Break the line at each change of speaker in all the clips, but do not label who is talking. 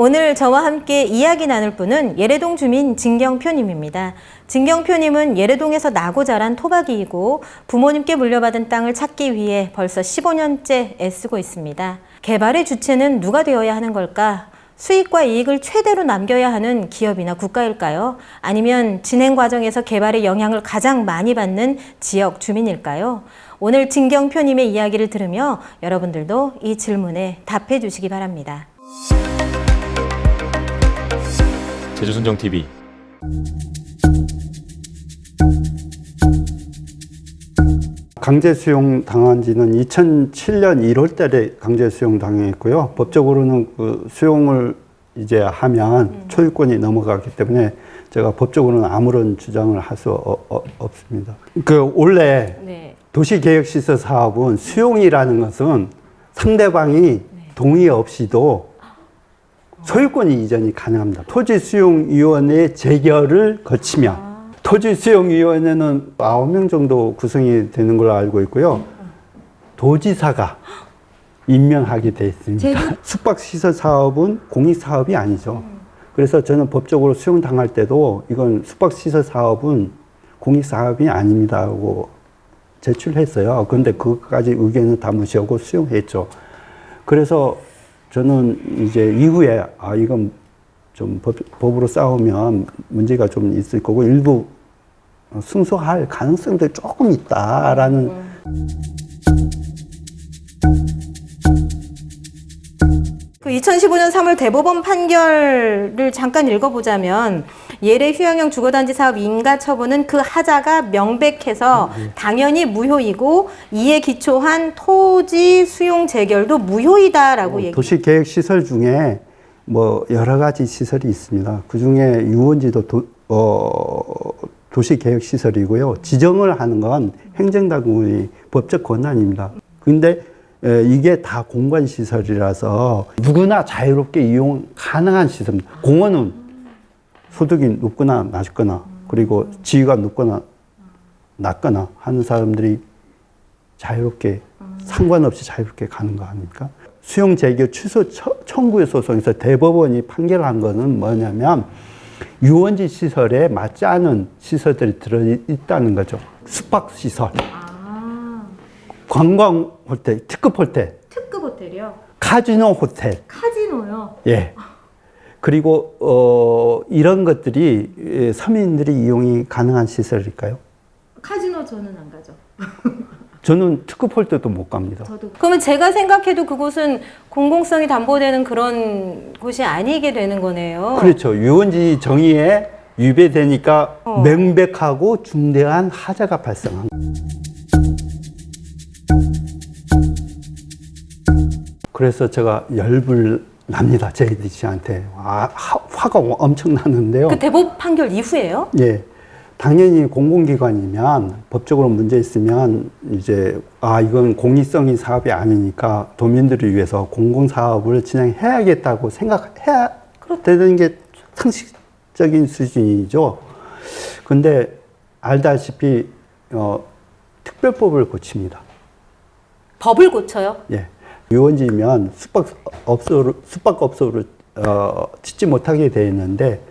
오늘 저와 함께 이야기 나눌 분은 예래동 주민 진경표님입니다. 진경표님은 예래동에서 나고 자란 토박이이고 부모님께 물려받은 땅을 찾기 위해 벌써 15년째 애쓰고 있습니다. 개발의 주체는 누가 되어야 하는 걸까? 수익과 이익을 최대로 남겨야 하는 기업이나 국가일까요? 아니면 진행 과정에서 개발의 영향을 가장 많이 받는 지역 주민일까요? 오늘 진경표님의 이야기를 들으며 여러분들도 이 질문에 답해 주시기 바랍니다.
제주순정TV
강제 수용 당한 지는 2007년 1월 달에 강제 수용 당했고요. 법적으로는 그 수용을 이제 하면 소유권이 넘어가기 때문에 제가 법적으로는 아무런 주장을 할 수 없습니다. 그 원래
네.
도시계획시설 사업은 수용이라는 것은 상대방이 동의 없이도 소유권이 이전이 가능합니다. 토지수용위원회 재결을 거치면 토지수용위원회는 9명 정도 구성이 되는 걸로 알고 있고요. 도지사가 임명하게 되어 있습니다. 숙박시설 사업은 공익사업이 아니죠. 그래서 저는 법적으로 수용당할 때도 이건 숙박시설 사업은 공익사업이 아닙니다고 제출했어요. 그런데 그것까지 의견을 다 무시하고 수용했죠. 그래서 저는 이제 이후에 이건 좀 법으로 싸우면 문제가 좀 있을 거고 일부 승소할 가능성도 조금 있다라는
그 2015년 3월 대법원 판결을 잠깐 읽어보자면 예래 휴양형 주거단지 사업 인가처분은 그 하자가 명백해서 당연히 무효이고 이에 기초한 토지 수용 재결도 무효이다라고 얘기합니다.
도시계획시설 중에 뭐 여러 가지 시설이 있습니다. 그 중에 유원지도 도시계획시설이고요. 지정을 하는 건 행정당국의 법적 권한입니다. 근데 이게 다 공간시설이라서 누구나 자유롭게 이용 가능한 시설입니다. 공원은 소득이 높거나 낮거나 그리고 지위가 높거나 낮거나 하는 사람들이 자유롭게 상관없이 자유롭게 가는 거 아닙니까? 수용 재결 취소 청구의 소송에서 대법원이 판결한 거는 뭐냐면 유원지 시설에 맞지 않은 시설들이 들어있다는 거죠. 숙박시설, 관광 호텔, 특급 호텔,
특급 호텔이요?
카지노 호텔.
카지노요?
예. 그리고 이런 것들이 서민들이 이용이 가능한 시설일까요?
카지노 저는 안 가죠.
저는 특급 홀때도 못 갑니다.
저도. 그러면 제가 생각해도 그곳은 공공성이 담보되는 그런 곳이 아니게 되는 거네요.
그렇죠. 유원지 정의에 위배되니까 명백하고 중대한 하자가 발생한 거예요. 그래서 제가 열불 납니다. JDC한테. 화가 엄청 나는데요.
그 대법 판결 이후에요?
예. 당연히 공공기관이면 법적으로 문제 있으면 이제 이건 공익성인 사업이 아니니까 도민들을 위해서 공공사업을 진행해야겠다고 생각해야 되는 게 상식적인 수준이죠. 근데 알다시피 특별법을 고칩니다.
법을 고쳐요?
예. 유원지면 숙박업소를 짓지 못하게 되어 있는데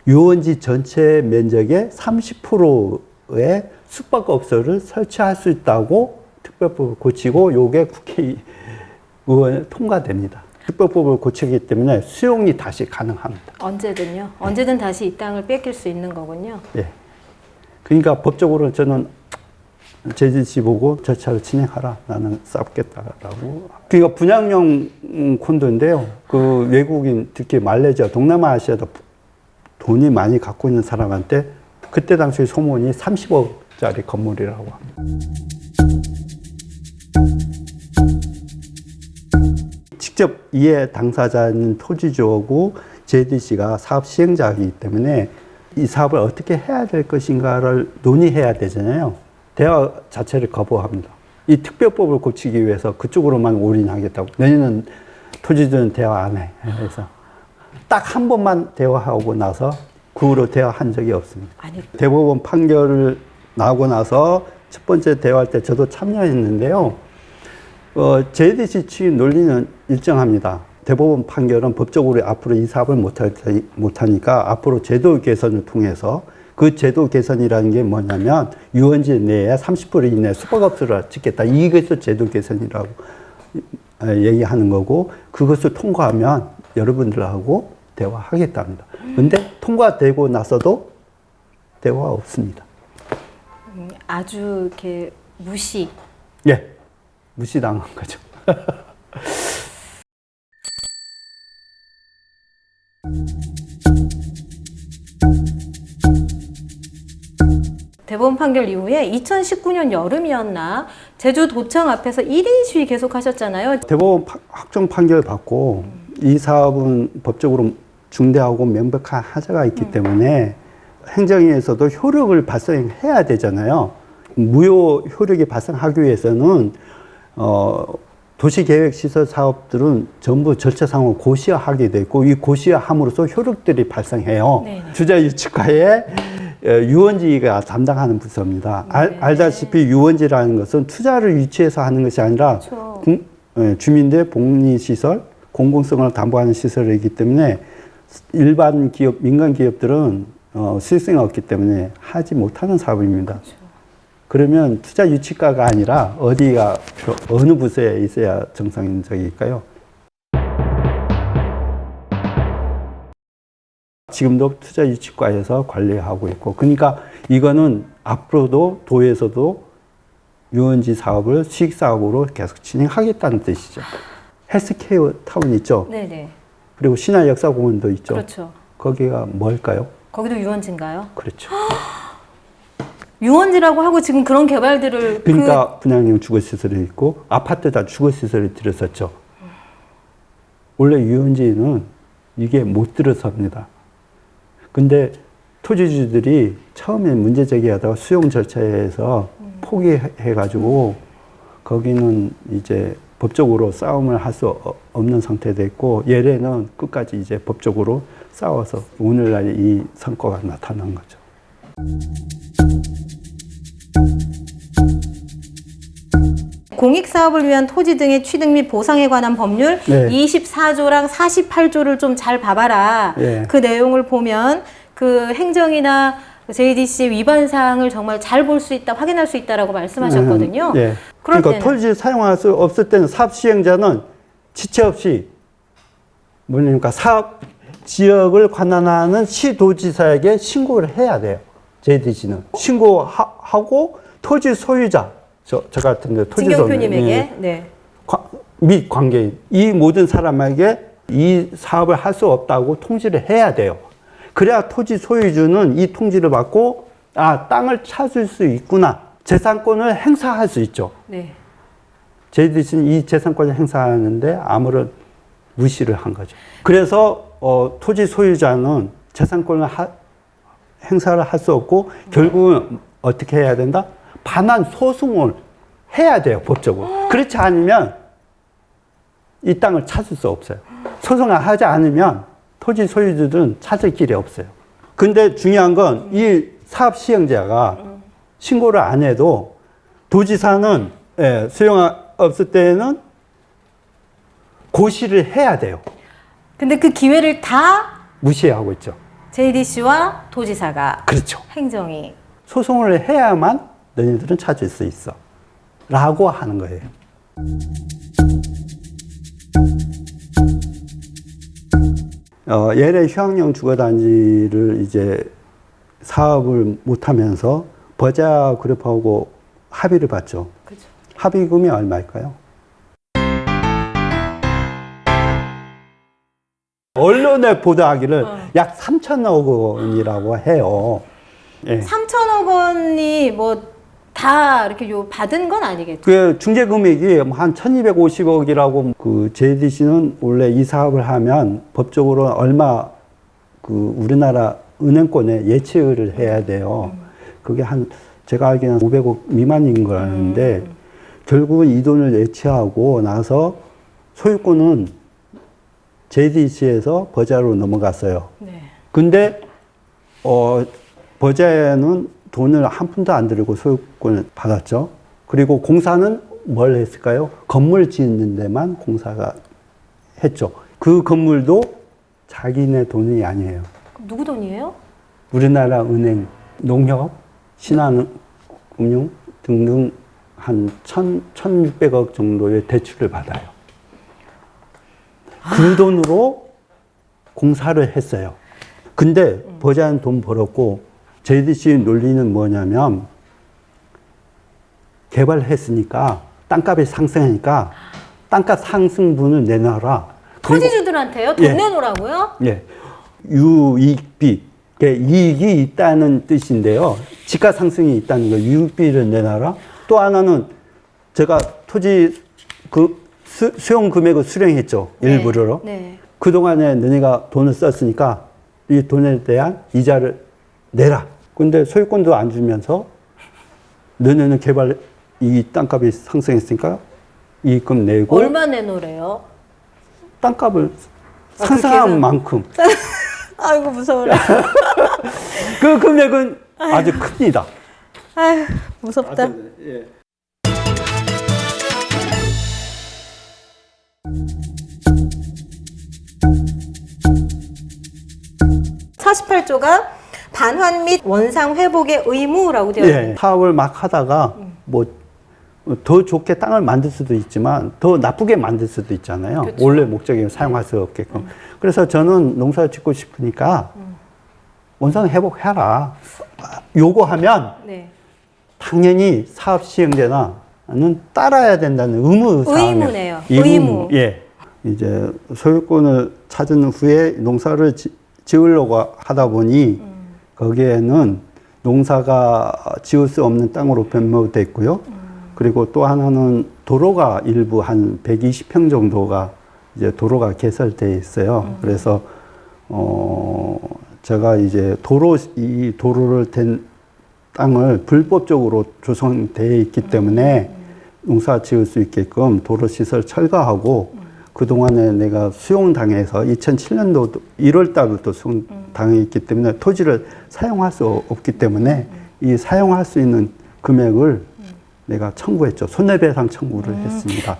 유원지 전체 면적의 30%의 숙박업소를 설치할 수 있다고 특별법을 고치고 요게 국회의원에 통과됩니다. 특별법을 고치기 때문에 수용이 다시 가능합니다.
언제든요? 언제든 다시 이 땅을 뺏길 수 있는 거군요.
예. 그러니까 법적으로 저는 제주시 보고 절차를 진행하라. 나는 싸우겠다라고. 그러니까 분양용 콘도인데요. 그 외국인, 특히 말레이시아, 동남아시아도 돈이 많이 갖고 있는 사람한테 그때 당시 소문이 30억짜리 건물이라고 합니다. 직접 이해 당사자는 토지주고 JDC가 사업 시행자이기 때문에 이 사업을 어떻게 해야 될 것인가를 논의해야 되잖아요. 대화 자체를 거부합니다. 이 특별법을 고치기 위해서 그쪽으로만 올인하겠다고. 내년은 토지주는 대화 안 해. 그래서 딱 한 번만 대화하고 나서 그 후로 대화한 적이 없습니다.
아니.
대법원 판결을 나오고 나서 첫 번째 대화할 때 저도 참여했는데요. JDC 측의 논리는 일정합니다. 대법원 판결은 법적으로 앞으로 이 사업을 못하니까 앞으로 제도 개선을 통해서 그 제도 개선이라는 게 뭐냐면 유원지 내에 30% 이내 숙박업소를 짓겠다. 이것을 제도 개선이라고 얘기하는 거고 그것을 통과하면 여러분들하고 대화하겠답니다. 근데 통과되고 나서도 대화가 없습니다.
아주 이렇게 무시.
예, 무시당한 거죠.
대법원 판결 이후에 2019년 여름이었나 제주도청 앞에서 1인 시위 계속 하셨잖아요.
대법원 확정 판결 받고 이 사업은 법적으로 중대하고 명백한 하자가 있기 때문에 행정위에서도 효력을 발생해야 되잖아요. 무효 효력이 발생하기 위해서는 도시계획시설 사업들은 전부 절차상으로 고시화하게 되고 이 고시화함으로써 효력들이 발생해요.
네네.
투자유치과의 유원지가 담당하는 부서입니다.
네.
알다시피 유원지라는 것은 투자를 유치해서 하는 것이 아니라
그렇죠.
주민들의 복리시설, 공공성을 담보하는 시설이기 때문에 일반 기업, 민간 기업들은 수익성이 없기 때문에 하지 못하는 사업입니다.
그렇죠.
그러면 투자 유치과가 아니라 어디가 어느 부서에 있어야 정상적일까요? 지금도 투자 유치과에서 관리하고 있고, 그러니까 이거는 앞으로도 도에서도 유원지 사업을 수익 사업으로 계속 진행하겠다는 뜻이죠. 헬스케어 타운 있죠.
네네.
그리고 신화 역사공원도 있죠.
그렇죠.
거기가 뭘까요?
거기도 유원지인가요?
그렇죠.
유원지라고 하고 지금 그런 개발들을
그러니까 분양형 주거시설이 있고 아파트 다 주거시설을 들였었죠. 원래 유원지는 이게 못 들어섭니다. 근데 토지주들이 처음에 문제 제기하다가 수용 절차에서 포기해가지고 거기는 이제 법적으로 싸움을 할 수 없는 상태가 됐고 예래는 끝까지 이제 법적으로 싸워서 오늘날 이 성과가 나타난 거죠.
공익사업을 위한 토지 등의 취득 및 보상에 관한 법률
네.
24조랑 48조를 좀 잘 봐봐라.
네.
그 내용을 보면 그 행정이나 JDC의 위반 사항을 정말 잘 볼 수 있다, 확인할 수 있다라고 말씀하셨거든요.
예.
그럴
그러니까
때는
토지 사용할 수 없을 때는 사업 시행자는 지체 없이 뭐냐니까 사업 지역을 관할하는 시도지사에게 신고를 해야 돼요. JDC는 신고하고 토지 소유자 저 같은데 토지
진경표님에게 네.
및 관계인 이 모든 사람에게 이 사업을 할 수 없다고 통지를 해야 돼요. 그래야 토지 소유주는 이 통지를 받고 아 땅을 찾을 수 있구나 재산권을 행사할 수 있죠.
네.
JDC는 이 재산권을 행사하는데 아무런 무시를 한 거죠. 그래서 토지 소유자는 재산권을 행사를 할 수 없고 결국은 어떻게 해야 된다? 반환 소송을 해야 돼요, 법적으로. 그렇지 않으면 이 땅을 찾을 수 없어요. 소송을 하지 않으면 토지 소유주들은 찾을 길이 없어요. 근데 중요한 건 이 사업 시행자가 신고를 안 해도 도지사는 수용 없을 때는 고시를 해야 돼요.
근데 그 기회를 다
무시하고 있죠.
JDC와 도지사가
그렇죠.
행정이
소송을 해야만 너희들은 찾을 수 있어. 라고 하는 거예요. 예래 휴양용 주거단지를 이제 사업을 못하면서 버자 그룹하고 합의를 봤죠.
그죠.
합의금이 얼마일까요? 언론에 보도하기를 약 3천억 원이라고 해요. 예.
3천억 원이 뭐 다 이렇게 받은 건 아니겠죠?
그 중개 금액이 한 1,250억이라고 그 JDC는 원래 이 사업을 하면 법적으로 얼마 그 우리나라 은행권에 예치를 해야 돼요. 그게 한 제가 알기로는 500억 미만인 걸 아는데 결국은 이 돈을 예치하고 나서 소유권은 JDC에서 버자로 넘어갔어요.
네.
근데 버자에는 돈을 한 푼도 안 들이고 소유권을 받았죠. 그리고 공사는 뭘 했을까요? 건물 짓는 데만 공사가 했죠. 그 건물도 자기네 돈이 아니에요.
누구 돈이에요?
우리나라 은행, 농협, 신한금융 등등 한 1,600억 정도의 대출을 받아요. 그 돈으로 공사를 했어요. 근데 버자는 돈 벌었고 JDC 논리는 뭐냐면 개발했으니까 땅값이 상승하니까 땅값 상승분을 내놔라.
토지주들한테요? 돈
예.
내놓으라고요?
예. 유이익비. 이익이 있다는 뜻인데요. 지가 상승이 있다는 거, 유익비를 내놔라. 또 하나는 제가 토지 수용 금액을 수령했죠. 일부러.
네.
그동안에 너네가 돈을 썼으니까 이 돈에 대한 이자를 내라. 근데 소유권도 안 주면서 너네는 개발 이 땅값이 상승했으니까 이익금 내고
얼마 내놓으래요?
땅값을
아,
상승한
그렇게는-
만큼
아이고 무서워라.
그 금액은 아주 큽니다.
아휴 무섭다.
예.
(48조가) 반환 및 원상 회복의 의무라고 되어 있네요.
예. 사업을 막 하다가 뭐 더 좋게 땅을 만들 수도 있지만 더 나쁘게 만들 수도 있잖아요.
그렇죠.
원래 목적에 사용할 수 없게끔. 그래서 저는 농사 짓고 싶으니까 원상 회복해라. 요구하면
네.
당연히 사업 시행자는 따라야 된다는 의무 사항이에요.
의무네요. 의무.
예. 이제 소유권을 찾은 후에 농사를 지으려고 하다 보니 거기에는 농사가 지을 수 없는 땅으로 변모됐고요. 그리고 또 하나는 도로가 일부 한 120평 정도가 이제 도로가 개설돼 있어요. 그래서 제가 이제 이 도로를 된 땅을 불법적으로 조성돼 있기 때문에 농사 지을 수 있게끔 도로 시설 철거하고 그동안에 내가 수용당해서 2007년도 1월 달부터 수용당했기 때문에 토지를 사용할 수 없기 때문에 이 사용할 수 있는 금액을 내가 청구했죠. 손해배상 청구를 했습니다.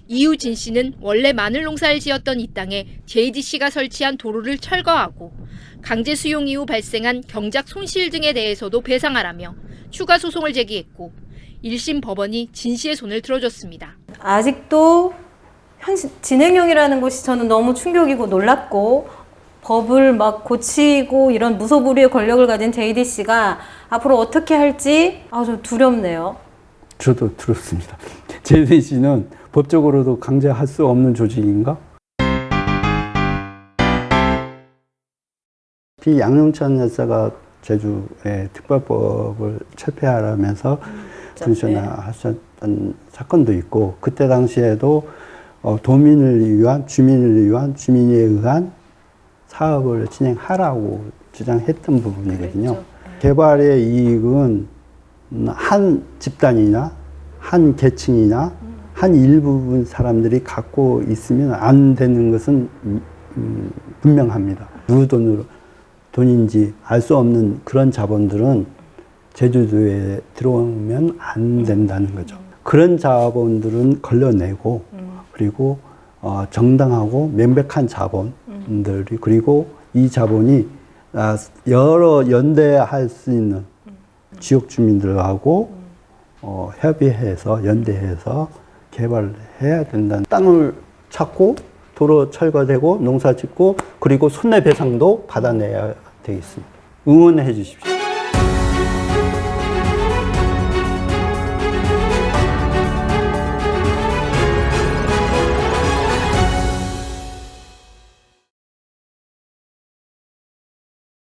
이유진 씨는 원래 마늘 농사를 지었던 이 땅에 JDC가 설치한 도로를 철거하고 강제 수용 이후 발생한 경작 손실 등에 대해서도 배상하라며 추가 소송을 제기했고 1심 법원이 진 씨의 손을 들어줬습니다.
아직도 진행형이라는 것이 저는 너무 충격이고 놀랍고 법을 막 고치고 이런 무소불위의 권력을 가진 JDC가 앞으로 어떻게 할지 좀 두렵네요.
저도 들었습니다. JDC는 법적으로도 강제할 수 없는 조직인가? 양용찬 여사가 제주의 특별법을 철폐하라면서 분신하셨던 사건도 있고 그때 당시에도 도민을 위한 주민에 의한 사업을 진행하라고 주장했던 부분이거든요.
그랬죠.
개발의 이익은 한 집단이나 한 계층이나 한 일부분 사람들이 갖고 있으면 안 되는 것은 분명합니다. 누구 돈인지 알 수 없는 그런 자본들은 제주도에 들어오면 안 된다는 거죠. 그런 자본들은 걸러내고 그리고 정당하고 명백한 자본들이 그리고 이 자본이 여러 연대할 수 있는 지역 주민들하고 협의해서 연대해서 개발해야 된다는 땅을 찾고 도로 철거되고 농사 짓고 그리고 손해배상도 받아내야 되겠습니다. 응원해 주십시오.